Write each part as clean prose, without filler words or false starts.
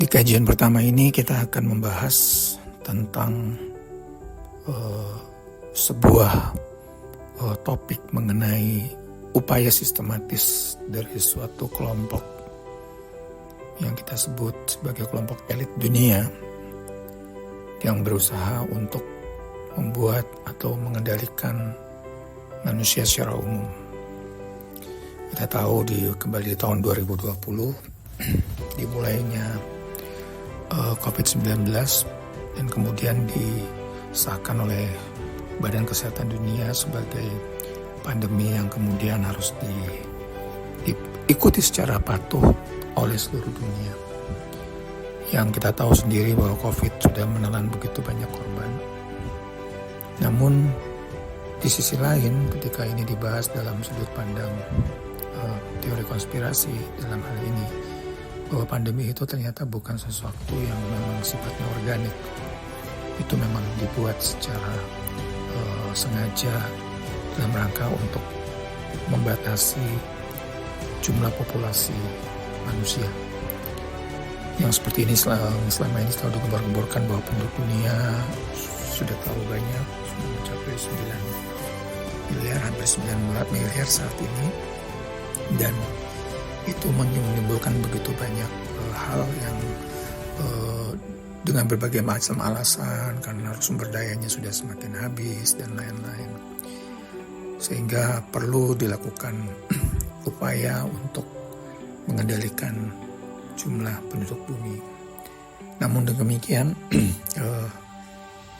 Di kajian pertama ini kita akan membahas tentang sebuah topik mengenai upaya sistematis dari suatu kelompok yang kita sebut sebagai kelompok elit dunia yang berusaha untuk membuat atau mengendalikan manusia secara umum. Kita tahu kembali di tahun 2020 dimulainya COVID-19 dan kemudian disahkan oleh Badan Kesehatan Dunia sebagai pandemi yang kemudian harus diikuti secara patuh oleh seluruh dunia. Yang kita tahu sendiri bahwa COVID sudah menelan begitu banyak korban. Namun di sisi lain ketika ini dibahas dalam sudut pandang teori konspirasi dalam hal ini, bahwa pandemi itu ternyata bukan sesuatu yang memang sifatnya organik. Itu memang dibuat secara sengaja dalam rangka untuk membatasi jumlah populasi manusia. Yang seperti ini selama ini selalu digembar-gemborkan bahwa penduduk dunia sudah terlalu banyak, sudah mencapai 9 miliar, hampir 9 miliar saat ini. Dan itu menimbulkan begitu banyak hal yang dengan berbagai macam alasan, karena sumber dayanya sudah semakin habis dan lain-lain, sehingga perlu dilakukan upaya untuk mengendalikan jumlah penduduk bumi. Namun demikian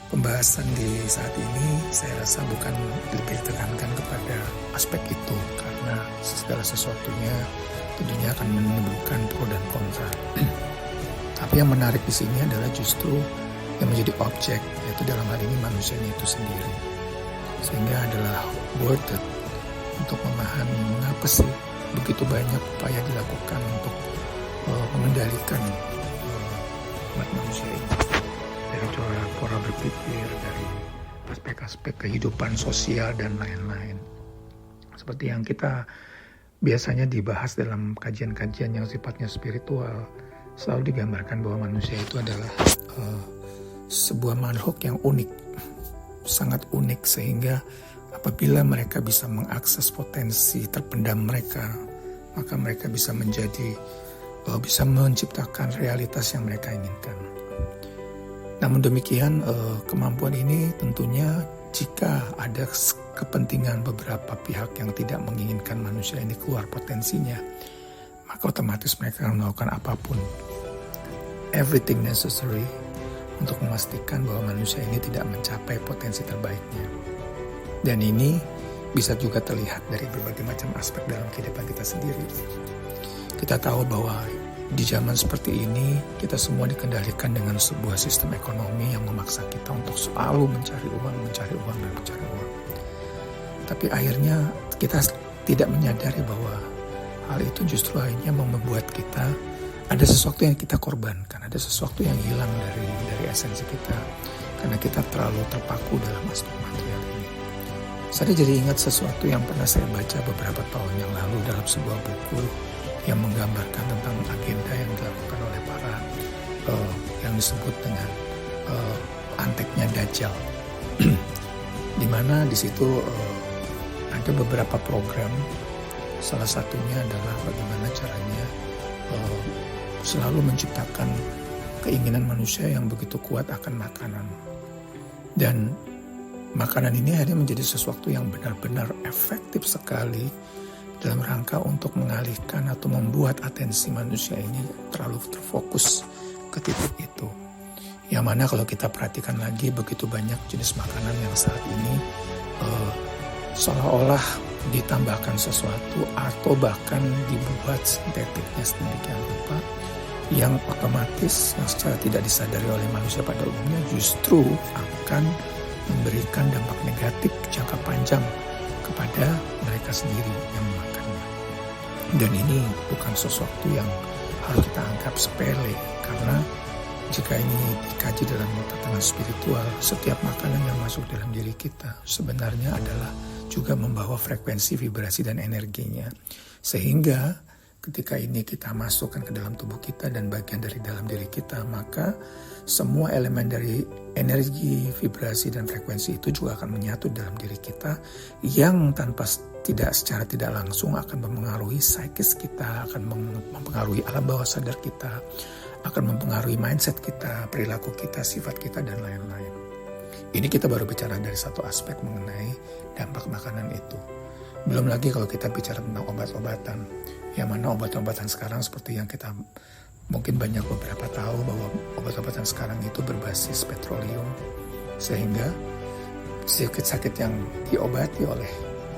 pembahasan di saat ini saya rasa bukan lebih ditekankan kepada aspek itu, karena segala sesuatunya tentunya akan menimbulkan pro dan kontra. Tapi yang menarik di sini adalah justru yang menjadi objek, yaitu dalam hal ini manusianya itu sendiri. Sehingga adalah worth it untuk memahami mengapa sih begitu banyak upaya dilakukan untuk mengendalikan umat manusia ini. Dari pola berpikir, dari aspek-aspek kehidupan sosial dan lain-lain. Seperti yang kita biasanya dibahas dalam kajian-kajian yang sifatnya spiritual, selalu digambarkan bahwa manusia itu adalah sebuah makhluk yang unik, sangat unik, sehingga apabila mereka bisa mengakses potensi terpendam mereka, maka mereka bisa bisa menciptakan realitas yang mereka inginkan. Namun demikian, kemampuan ini tentunya jika ada kepentingan beberapa pihak yang tidak menginginkan manusia ini keluar potensinya, maka otomatis mereka akan melakukan apapun, everything necessary, untuk memastikan bahwa manusia ini tidak mencapai potensi terbaiknya. Dan ini bisa juga terlihat dari berbagai macam aspek dalam kehidupan kita sendiri. Kita tahu bahwa di zaman seperti ini, kita semua dikendalikan dengan sebuah sistem ekonomi yang memaksa kita untuk selalu mencari uang. Tapi akhirnya kita tidak menyadari bahwa hal itu justru akhirnya membuat kita ada sesuatu yang kita korbankan, ada sesuatu yang hilang dari esensi kita, karena kita terlalu terpaku dalam aspek material ini. Saya jadi ingat sesuatu yang pernah saya baca beberapa tahun yang lalu dalam sebuah buku yang menggambarkan tentang agenda yang dilakukan oleh para yang disebut dengan anteknya Dajjal, di mana di situ ada beberapa program. Salah satunya adalah bagaimana caranya selalu menciptakan keinginan manusia yang begitu kuat akan makanan. Dan makanan ini akhirnya menjadi sesuatu yang benar-benar efektif sekali dalam rangka untuk mengalihkan atau membuat atensi manusia ini terlalu terfokus ke titik itu. Yang mana kalau kita perhatikan lagi, begitu banyak jenis makanan yang saat ini seolah-olah ditambahkan sesuatu atau bahkan dibuat sintetiknya sedemikian rupa, yang otomatis yang secara tidak disadari oleh manusia pada umumnya justru akan memberikan dampak negatif jangka panjang kepada mereka sendiri yang memakannya. Dan ini bukan sesuatu yang harus kita anggap sepele, karena jika ini dikaji dalam tatanan spiritual, setiap makanan yang masuk dalam diri kita sebenarnya adalah juga membawa frekuensi, vibrasi, dan energinya. Sehingga ketika ini kita masukkan ke dalam tubuh kita dan bagian dari dalam diri kita, maka semua elemen dari energi, vibrasi, dan frekuensi itu juga akan menyatu dalam diri kita, yang secara tidak langsung akan mempengaruhi psikis kita, akan mempengaruhi alam bawah sadar kita, akan mempengaruhi mindset kita, perilaku kita, sifat kita, dan lain-lain. Ini kita baru bicara dari satu aspek mengenai dampak makanan itu. Belum lagi kalau kita bicara tentang obat-obatan, yang mana obat-obatan sekarang seperti yang kita mungkin banyak beberapa tahu bahwa obat-obatan sekarang itu berbasis petroleum, sehingga sakit-sakit yang diobati oleh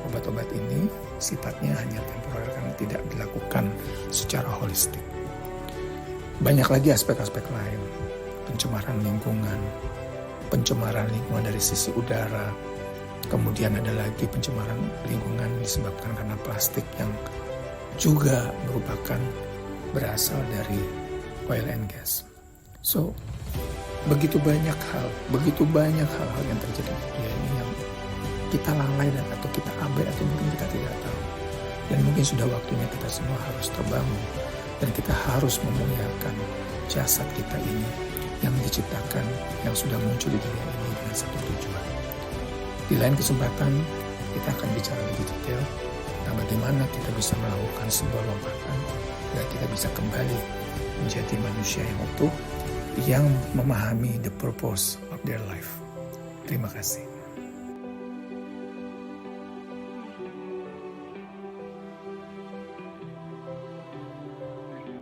obat-obat ini sifatnya hanya temporer karena tidak dilakukan secara holistik. Banyak lagi aspek-aspek lain, pencemaran lingkungan dari sisi udara, kemudian ada lagi pencemaran lingkungan disebabkan karena plastik yang juga merupakan berasal dari oil and gas. So, begitu banyak hal-hal yang terjadi di dunia ini yang kita lalai dan atau kita abai atau mungkin kita tidak tahu. Dan mungkin sudah waktunya kita semua harus terbangun dan kita harus memuliakan jasad kita ini yang diciptakan, yang sudah muncul di dunia ini dengan satu tujuan. Di lain kesempatan, kita akan bicara lebih detail tentang bagaimana kita bisa melakukan sebuah lompatan agar kita bisa kembali menjadi manusia yang utuh, yang memahami the purpose of their life. Terima kasih.